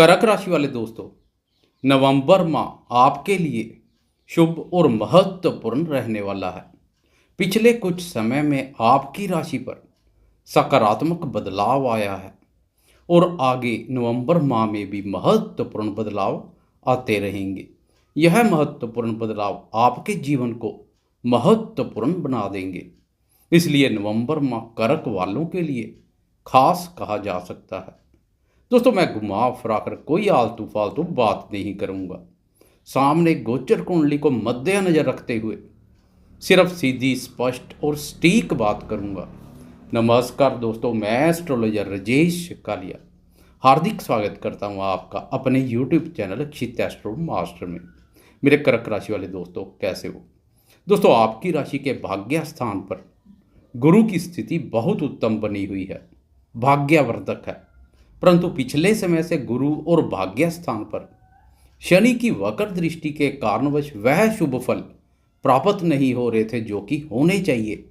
कर्क राशि वाले दोस्तों, नवंबर माह आपके लिए शुभ और महत्वपूर्ण रहने वाला है। पिछले कुछ समय में आपकी राशि पर सकारात्मक बदलाव आया है और आगे नवंबर माह में भी महत्वपूर्ण बदलाव आते रहेंगे। यह महत्वपूर्ण बदलाव आपके जीवन को महत्वपूर्ण बना देंगे। इसलिए नवंबर माह कर्क वालों के लिए खास कहा जा सकता है। दोस्तों, मैं घुमा फिरा कर कोई आलतू फालतू बात नहीं करूंगा। सामने गोचर कुंडली को मद्देनजर रखते हुए सिर्फ सीधी, स्पष्ट और सटीक बात करूंगा। नमस्कार दोस्तों, मैं एस्ट्रोलॉजर राजेश कालिया हार्दिक स्वागत करता हूं आपका अपने YouTube चैनल क्षित एस्ट्रो मास्टर में। मेरे कर्क राशि वाले दोस्तों, कैसे हो? दोस्तों, आपकी राशि के भाग्य स्थान पर गुरु की स्थिति बहुत उत्तम बनी हुई है, भाग्यवर्धक है। परंतु पिछले समय से गुरु और भाग्य स्थान पर शनि की वक्र दृष्टि के कारणवश वह शुभ फल प्राप्त नहीं हो रहे थे जो कि होने चाहिए।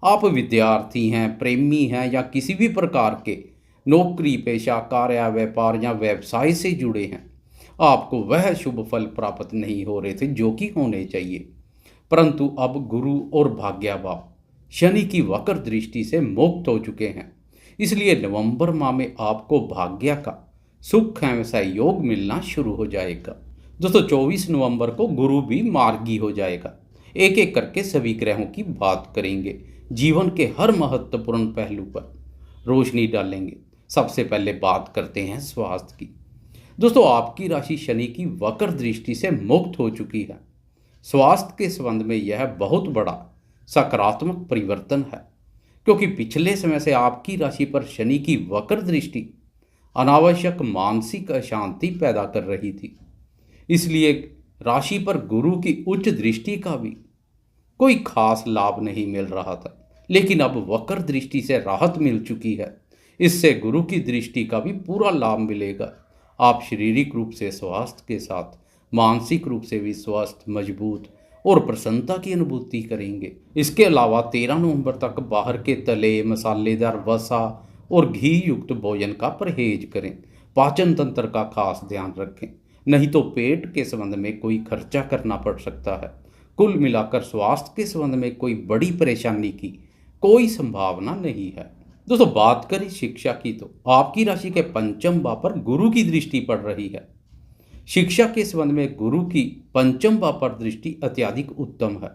आप विद्यार्थी हैं, प्रेमी हैं या किसी भी प्रकार के नौकरी पेशा, कार्य, व्यापार या व्यवसाय से जुड़े हैं, आपको वह शुभ फल प्राप्त नहीं हो रहे थे जो कि होने चाहिए। परंतु अब गुरु और भाग्यभाव शनि की वक्र दृष्टि से मुक्त हो चुके हैं। इसलिए नवंबर माह में आपको भाग्य का सुख एवं सहयोग मिलना शुरू हो जाएगा। दोस्तों, 24 नवंबर को गुरु भी मार्गी हो जाएगा। एक एक करके सभी ग्रहों की बात करेंगे, जीवन के हर महत्वपूर्ण पहलू पर रोशनी डालेंगे। सबसे पहले बात करते हैं स्वास्थ्य की। दोस्तों, आपकी राशि शनि की वक्र दृष्टि से मुक्त हो चुकी है। स्वास्थ्य के संबंध में यह बहुत बड़ा सकारात्मक परिवर्तन है, क्योंकि पिछले समय से आपकी राशि पर शनि की वक्र दृष्टि अनावश्यक मानसिक अशांति पैदा कर रही थी। इसलिए राशि पर गुरु की उच्च दृष्टि का भी कोई खास लाभ नहीं मिल रहा था, लेकिन अब वक्र दृष्टि से राहत मिल चुकी है। इससे गुरु की दृष्टि का भी पूरा लाभ मिलेगा। आप शारीरिक रूप से स्वास्थ्य के साथ मानसिक रूप से भी स्वस्थ, मजबूत और प्रसन्नता की अनुभूति करेंगे। इसके अलावा 13 नवंबर तक बाहर के तले, मसालेदार, वसा और घी युक्त भोजन का परहेज करें। पाचन तंत्र का खास ध्यान रखें, नहीं तो पेट के संबंध में कोई खर्चा करना पड़ सकता है। कुल मिलाकर स्वास्थ्य के संबंध में कोई बड़ी परेशानी की कोई संभावना नहीं है। दोस्तों, बात करें शिक्षा की, तो आपकी राशि के पंचम भाव पर गुरु की दृष्टि पड़ रही है। शिक्षा के संबंध में गुरु की पंचम भाव पर दृष्टि अत्यधिक उत्तम है,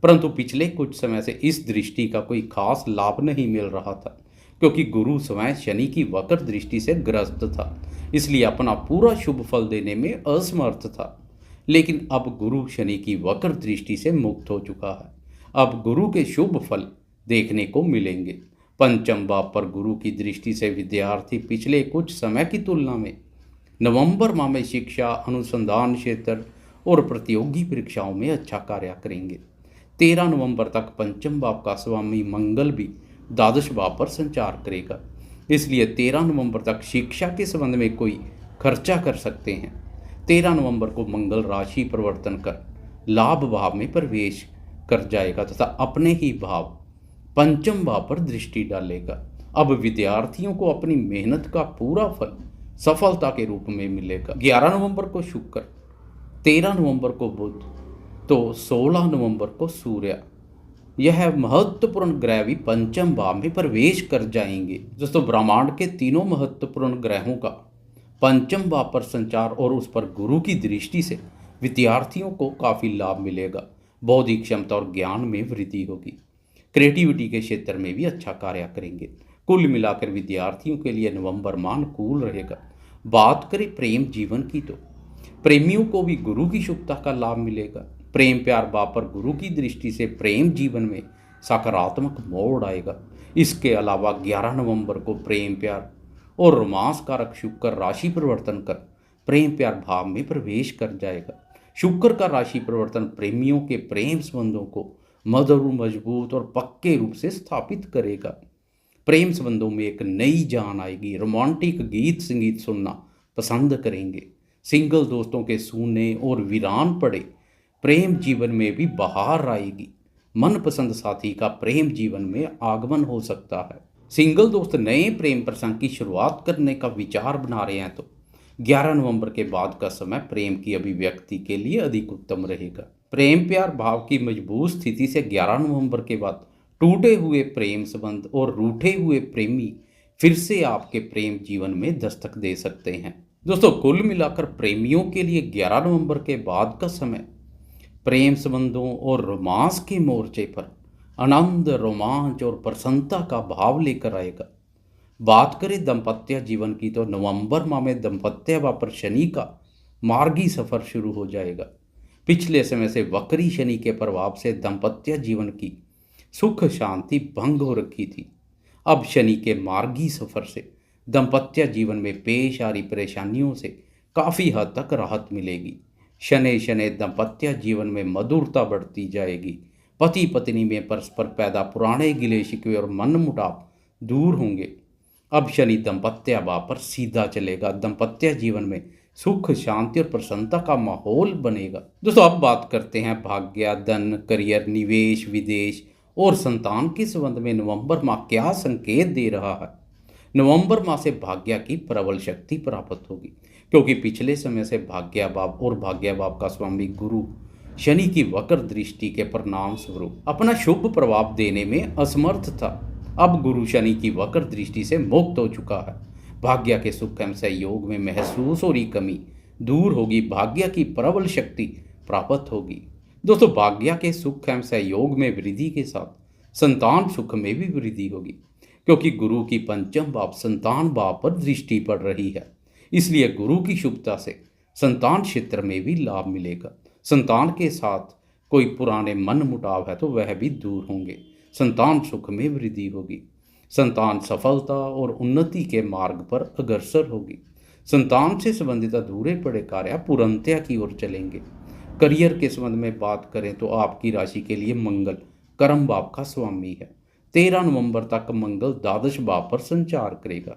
परंतु पिछले कुछ समय से इस दृष्टि का कोई खास लाभ नहीं मिल रहा था, क्योंकि गुरु स्वयं शनि की वक्र दृष्टि से ग्रस्त था। इसलिए अपना पूरा शुभ फल देने में असमर्थ था। लेकिन अब गुरु शनि की वक्र दृष्टि से मुक्त हो चुका है। अब गुरु के शुभ फल देखने को मिलेंगे। पंचम भाव पर गुरु की दृष्टि से विद्यार्थी पिछले कुछ समय की तुलना में नवंबर माह में शिक्षा, अनुसंधान क्षेत्र और प्रतियोगी परीक्षाओं में अच्छा कार्य करेंगे। 13 नवंबर तक पंचम भाव का स्वामी मंगल भी द्वादश भाव पर संचार करेगा। इसलिए 13 नवंबर तक शिक्षा के संबंध में कोई खर्चा कर सकते हैं। 13 नवंबर को मंगल राशि परिवर्तन कर लाभ भाव में प्रवेश कर जाएगा तथा अपने ही भाव पंचम भाव पर दृष्टि डालेगा। अब विद्यार्थियों को अपनी मेहनत का पूरा फल सफलता के रूप में मिलेगा। 11 नवंबर को शुक्र, 13 नवंबर को बुध, तो 16 नवंबर को सूर्य, यह महत्वपूर्ण ग्रह भी पंचम भाव में प्रवेश कर जाएंगे। दोस्तों, ब्रह्मांड के तीनों महत्वपूर्ण ग्रहों का पंचम भाव पर संचार और उस पर गुरु की दृष्टि से विद्यार्थियों को काफ़ी लाभ मिलेगा। बौद्धिक क्षमता और ज्ञान में वृद्धि होगी। क्रिएटिविटी के क्षेत्र में भी अच्छा कार्य करेंगे। कुल मिलाकर विद्यार्थियों के लिए नवंबर माह अनुकूल रहेगा। बात करें प्रेम जीवन की, तो प्रेमियों को भी गुरु की शुभता का लाभ मिलेगा। प्रेम प्यार भाव पर गुरु की दृष्टि से प्रेम जीवन में सकारात्मक मोड़ आएगा। इसके अलावा 11 नवंबर को प्रेम प्यार और रोमांस कारक शुक्र राशि परिवर्तन कर प्रेम प्यार भाव में प्रवेश कर जाएगा। शुक्र का राशि परिवर्तन प्रेमियों के प्रेम संबंधों को मधुर, मजबूत और पक्के रूप से स्थापित करेगा। प्रेम संबंधों में एक नई जान आएगी। रोमांटिक गीत संगीत सुनना पसंद करेंगे। सिंगल दोस्तों के सूने और वीरान पड़े प्रेम जीवन में भी बहार आएगी। मनपसंद साथी का प्रेम जीवन में आगमन हो सकता है। सिंगल दोस्त नए प्रेम प्रसंग की शुरुआत करने का विचार बना रहे हैं, तो 11 नवंबर के बाद का समय प्रेम की अभिव्यक्ति के लिए अधिक उत्तम रहेगा। प्रेम प्यार भाव की मजबूत स्थिति से 11 नवंबर के बाद टूटे हुए प्रेम संबंध और रूठे हुए प्रेमी फिर से आपके प्रेम जीवन में दस्तक दे सकते हैं। दोस्तों, कुल मिलाकर प्रेमियों के लिए 11 नवंबर के बाद का समय प्रेम संबंधों और रोमांस के मोर्चे पर आनंद, रोमांच और प्रसन्नता का भाव लेकर आएगा। बात करें दाम्पत्य जीवन की तो नवंबर माह में दाम्पत्य भाव पर शनि का मार्गी सफर शुरू हो जाएगा। पिछले समय से वक्री शनि के प्रभाव से दाम्पत्य जीवन की सुख शांति भंग हो रखी थी। अब शनि के मार्गी सफर से दाम्पत्य जीवन में पेश आ रही परेशानियों से काफ़ी हद तक राहत मिलेगी। शनै शनै दाम्पत्य जीवन में मधुरता बढ़ती जाएगी। पति पत्नी में परस्पर पैदा पुराने गिले शिकवे और मन मुटाव दूर होंगे। अब शनि दाम्पत्य भाव पर सीधा चलेगा। दाम्पत्य जीवन में सुख शांति और प्रसन्नता का माहौल बनेगा। दोस्तों, अब बात करते हैं भाग्य, धन, करियर, निवेश, विदेश और संतान के संबंध में नवंबर माह क्या संकेत दे रहा है। नवंबर माह से भाग्य की प्रबल शक्ति प्राप्त होगी, क्योंकि पिछले समय से भाग्य भाव और भाग्य भाव का स्वामी गुरु शनि की वक्र दृष्टि के परिणाम स्वरूप अपना शुभ प्रभाव देने में असमर्थ था। अब गुरु शनि की वक्र दृष्टि से मुक्त हो चुका है। भाग्य के सुख एवं सहयोग में महसूस हो रही कमी दूर होगी। भाग्य की प्रबल शक्ति प्राप्त होगी। दोस्तों, भाग्य के सुख एवं सहयोग में वृद्धि के साथ संतान सुख में भी वृद्धि होगी, क्योंकि गुरु की पंचम भाव संतान भाव पर दृष्टि पड़ रही है। इसलिए गुरु की शुभता से संतान क्षेत्र में भी लाभ मिलेगा। संतान के साथ कोई पुराने मन मुटाव है तो वह भी दूर होंगे। संतान सुख में वृद्धि होगी। संतान सफलता और उन्नति के मार्ग पर अग्रसर होगी। संतान से संबंधित अधूरे पड़े कार्य पूर्णतया की ओर चलेंगे। करियर के संबंध में बात करें तो आपकी राशि के लिए मंगल कर्म भाव का स्वामी है। 13 नवंबर तक मंगल द्वादश भाव पर संचार करेगा।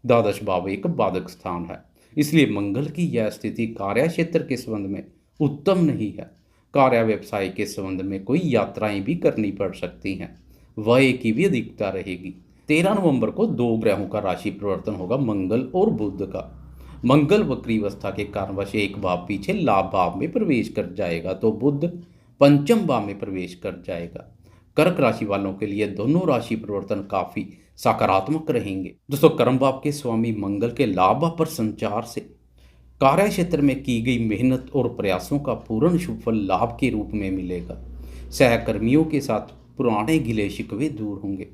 द्वादश भाव एक बाधक स्थान है, इसलिए मंगल की यह स्थिति कार्य क्षेत्र के संबंध में उत्तम नहीं है। कार्य व्यवसाय के संबंध में कोई यात्राएं भी करनी पड़ सकती हैं। व्यय की भी अधिकता रहेगी। 13 नवंबर को दो ग्रहों का राशि परिवर्तन होगा, मंगल और बुध का। मंगल वक्री अवस्था के कारणवश एक भाव पीछे लाभ भाव में प्रवेश कर जाएगा, तो बुध पंचम भाव में प्रवेश कर जाएगा। कर्क राशि वालों के लिए दोनों राशि परिवर्तन काफी सकारात्मक रहेंगे। दोस्तों, कर्म भाव के स्वामी मंगल के लाभ भाव पर संचार से कार्य क्षेत्र में की गई मेहनत और प्रयासों का पूर्ण शुभ फल लाभ के रूप में मिलेगा। सहकर्मियों के साथ पुराने गिले शिकवे दूर होंगे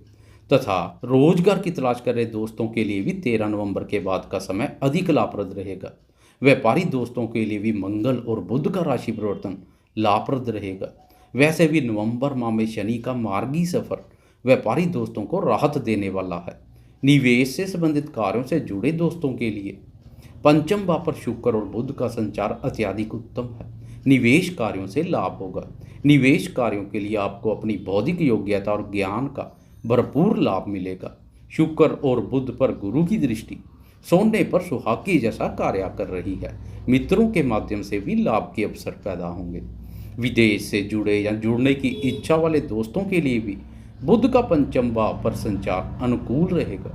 तथा रोजगार की तलाश कर रहे दोस्तों के लिए भी 13 नवंबर के बाद का समय अधिक लाभप्रद रहेगा। व्यापारी दोस्तों के लिए भी मंगल और बुध का राशि परिवर्तन लाभप्रद रहेगा। वैसे भी नवंबर माह में शनि का मार्गी सफर व्यापारी दोस्तों को राहत देने वाला है। निवेश से संबंधित कार्यों से जुड़े दोस्तों के लिए पंचम भाव पर शुक्र और बुध का संचार अत्यधिक उत्तम है। निवेश कार्यों से लाभ होगा। निवेश कार्यों के लिए आपको अपनी बौद्धिक योग्यता और ज्ञान का भरपूर लाभ मिलेगा। शुक्र और बुध पर गुरु की दृष्टि सोने पर सुहागी जैसा कार्य कर रही है। मित्रों के माध्यम से भी लाभ के अवसर पैदा होंगे। विदेश से जुड़े या जुड़ने की इच्छा वाले दोस्तों के लिए भी बुध का पंचम भाव पर संचार अनुकूल रहेगा,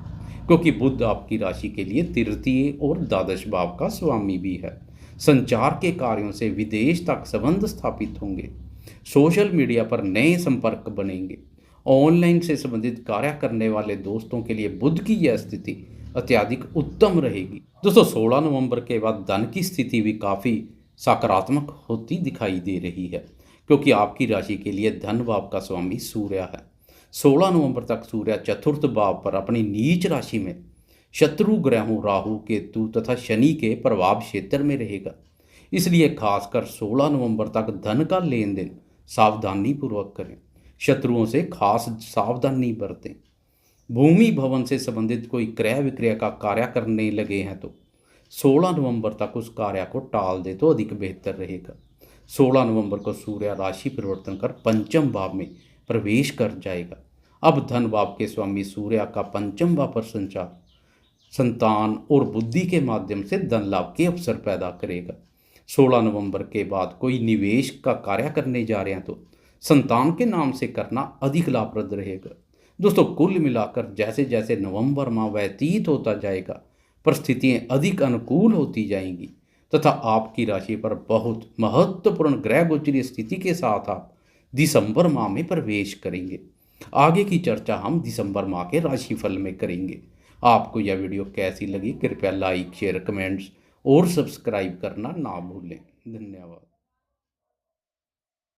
क्योंकि बुध आपकी राशि के लिए तृतीय और द्वादश भाव का स्वामी भी है। संचार के कार्यों से विदेश तक संबंध स्थापित होंगे। सोशल मीडिया पर नए संपर्क बनेंगे। ऑनलाइन से संबंधित कार्य करने वाले दोस्तों के लिए बुध की यह स्थिति अत्यधिक उत्तम रहेगी। दोस्तों, 16 नवंबर के बाद धन की स्थिति भी काफ़ी सकारात्मक होती दिखाई दे रही है, क्योंकि आपकी राशि के लिए धन भाव का स्वामी सूर्य है। 16 नवंबर तक सूर्य चतुर्थ भाव पर अपनी नीच राशि में शत्रु ग्रहों राहु, केतु तथा शनि के प्रभाव क्षेत्र में रहेगा। इसलिए खासकर 16 नवंबर तक धन का लेन देन सावधानी पूर्वक करें। शत्रुओं से खास सावधानी बरतें। भूमि भवन से संबंधित कोई क्रय विक्रय का कार्य करने लगे हैं तो 16 नवंबर तक उस कार्य को टाल दे तो अधिक बेहतर रहेगा। 16 नवंबर को सूर्य राशि परिवर्तन कर पंचम भाव में प्रवेश कर जाएगा। अब धन भाव के स्वामी सूर्य का पंचम भाव पर संचार संतान और बुद्धि के माध्यम से धन लाभ के अवसर पैदा करेगा। 16 नवंबर के बाद कोई निवेश का कार्य करने जा रहे हैं तो संतान के नाम से करना अधिक लाभप्रद रहेगा। दोस्तों, कुल मिलाकर जैसे जैसे नवंबर माह व्यतीत होता जाएगा, परिस्थितियां अधिक अनुकूल होती जाएंगी तथा आपकी राशि पर बहुत महत्वपूर्ण ग्रह गोचरीय स्थिति के साथ आप दिसंबर माह में प्रवेश करेंगे। आगे की चर्चा हम दिसंबर माह के राशिफल में करेंगे। आपको यह वीडियो कैसी लगी कृपया लाइक शेयर कमेंट्स और सब्सक्राइब करना ना भूलें। धन्यवाद।